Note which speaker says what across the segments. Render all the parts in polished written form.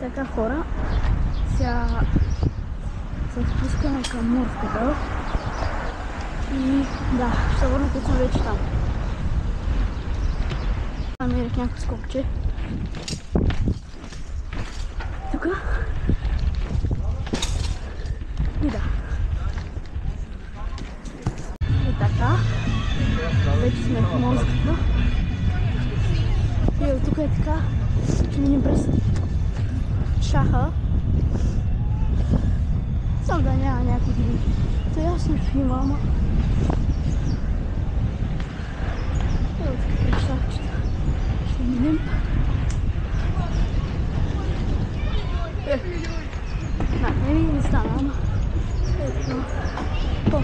Speaker 1: Така хора, сега се спускаме към морската и да, ще се върна, като съм вече там. Намерих някакво скокче. Тука. И да. И така. Вече сме в морската. И от тук е така, ще минем през шаха. Само да няма някой други. То ясно ще има, ама. И от тук през шахчета ще минем. Не стана, ама. Ето това.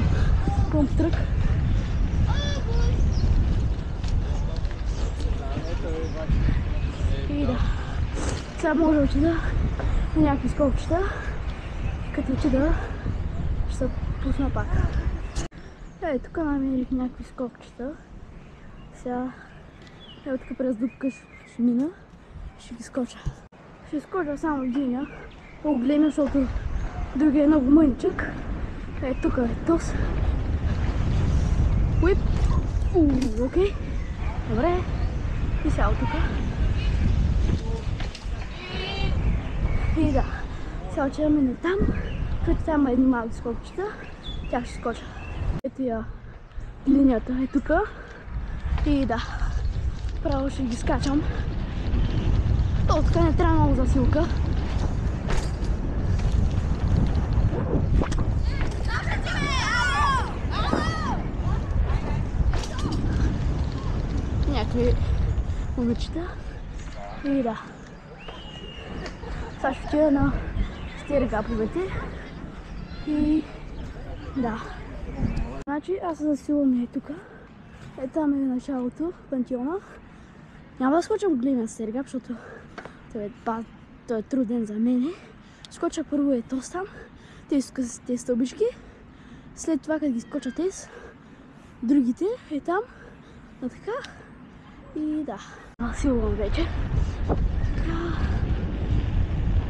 Speaker 1: Помп трък. И да. Сега може да отида на някакви скокчета. Като отида, ще се пусна пак. Тук намерих някакви скокчета. Сега тук през дупка ще мина. Ще ги скоча. Ще скоча само единия. Много големия, защото другия е много мъничък. Тук е тос. Уип. Окей. Добре. И сега от тук. И да. Сега ще мине там. Като там има едни малки скокчета. Тя ще скоча. Ето я линията е тук. И да. Право ще ги скачам. То тук не трябва много засилка. Някакви момичета. И да. Сега ще отида на стиергаповете. И да. Значи аз се засилвам и тук. Там е началото, пантиона. Няма да скочам големия стиергап, защото той е труден за мене. Скоча първо е тос там. Тези стълбички. След това, като ги скоча тези, другите е там. А така. И да. Засилвам вече.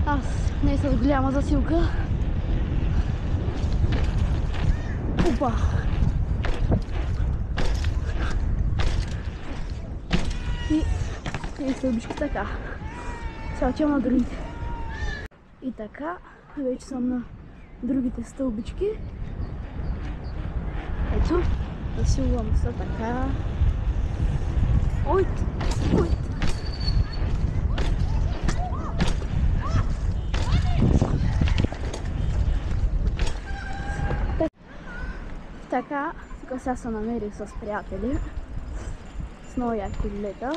Speaker 1: Аз не с голяма засилка. Опа! И стълбички така. Сега отивам на другите. И така, вече съм на другите стълбички. Ето, засилвам се така. Ойт! Ойт! Така, тук сега се намерих с приятели. С много яки лета.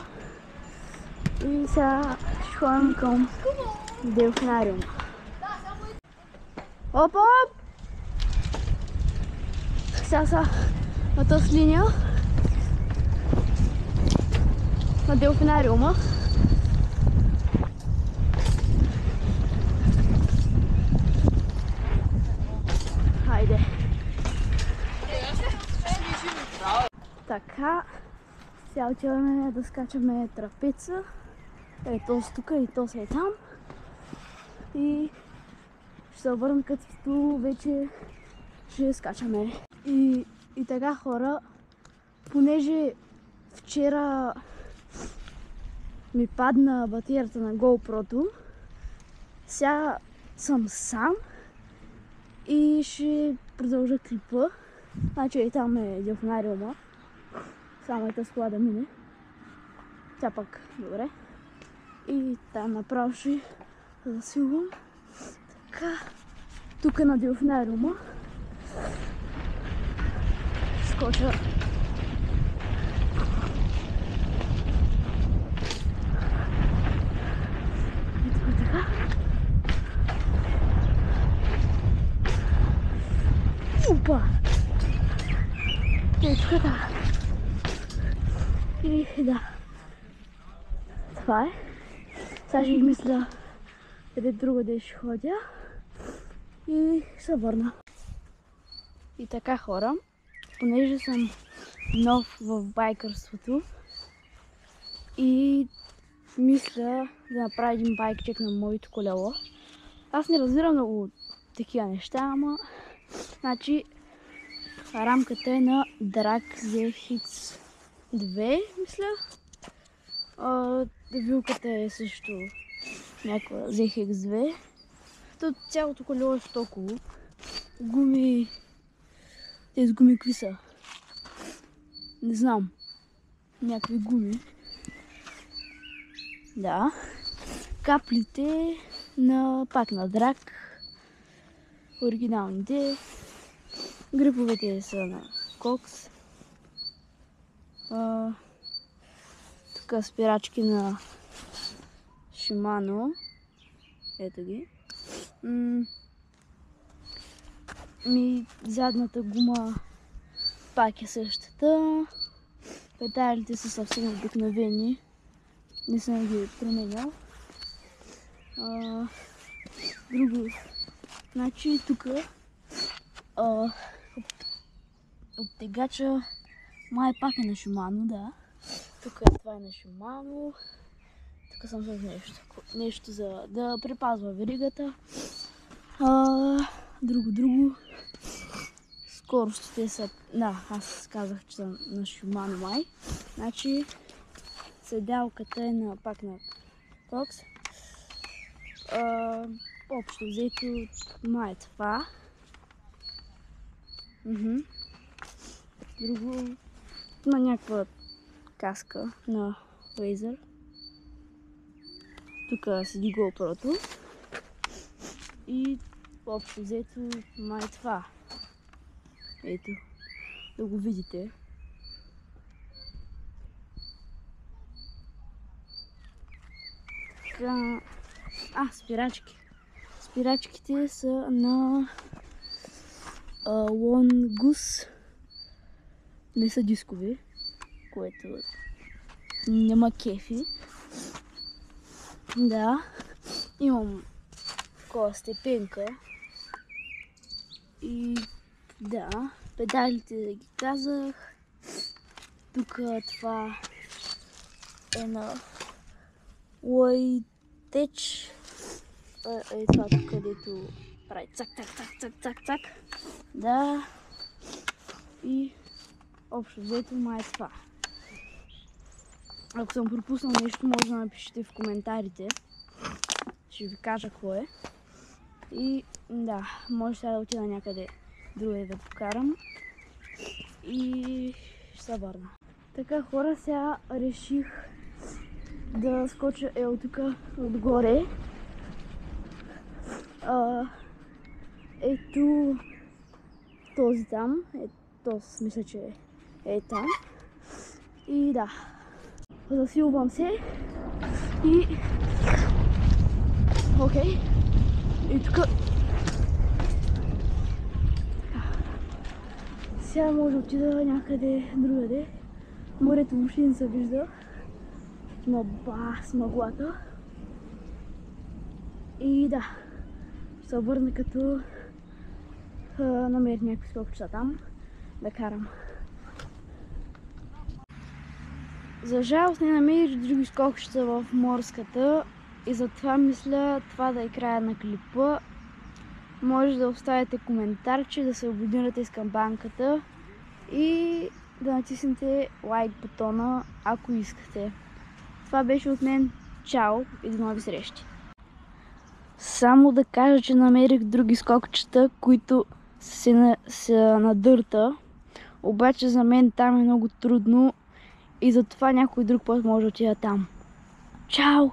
Speaker 1: И сега ще ходим към делфинариума. Оп, оп! Сега са на тази линия на делфинариума. Хайде! Така, сега отиваме да скачаме трапеца. Ето тук и то се е там. И ще се обърнем като вече ще скачаме. И така хора, понеже вчера ми падна батерията на GoPro-то, сега съм сам и ще продължа клипа. Значи и там е делфинариума. Само тази кола да мине. Тя пък добре. И там направо ще засилвам. Така. Тук на делфинариума. Скоча. И тук така. Опа! И тук така. И да. Това е. Сега ще измисля къде другаде ще ходя и се върна. И така хора, понеже съм нов в байкърството и мисля да направя един байкчек на моето колело. Аз не разбирам много такива неща, ама значи рамката е на Drag ZX2, мисля. Вилката е също някаква ZX2. Цялото колело е стоково. Гуми... Тези гуми какви са? Не знам. Някакви гуми. Да. Каплите пак на Драк. Оригиналните. Гриповете са на Кокс. Тук спирачки на Shimano. Ето ги. Задната гума пак е същата. Педалите са съвсем обикновени. Не съм ги променял. Друго. Значи тук обтегача май пак е на Shimano, да. Тук това е на Shimano. Тук съм с нещо за да припазва веригата. Друго. Скоростите са... Да, аз казах, че съм на Shimano май. Значи седалката е пак на Cox. Общо взето май е това. Друго... Има някаква каска на Razer. Тук седи GoPro-то. И общо взето май е това. Ето, да го видите. Така... спирачки. Спирачките са на Lone Goose. Не са дискови, което няма кефи. Да, имам такова степенка. И да, педалите да ги казах. Тук това е на Logitech. Е това тук, където прави цак. Да. И общо взето май е това. Ако съм пропуснал нещо, може да напишете в коментарите. Ще ви кажа какво е. И да, може сега да отида някъде друга да покарам. И ще се върна. Така хора, сега реших да скоча тук отгоре. Ето този там. Мисля, че е там. И да. Засилвам се. И... Окей. И тук... Сега може да отида някъде другаде. Морето въобще не се вижда. Има бас мъглата. И да. Ще се върна като намеря някакви скокчета там да карам. За жалост не намерих други скокчета в морската и затова мисля това да е края на клипа. Може да оставите коментарче, да се абонирате с камбанката и да натиснете лайк бутона, ако искате. Това беше от мен. Чао и до нови срещи! Само да кажа, че намерих други скокчета, които са на дърта. Обаче за мен там е много трудно и затова някой друг път може да отида там. Чао!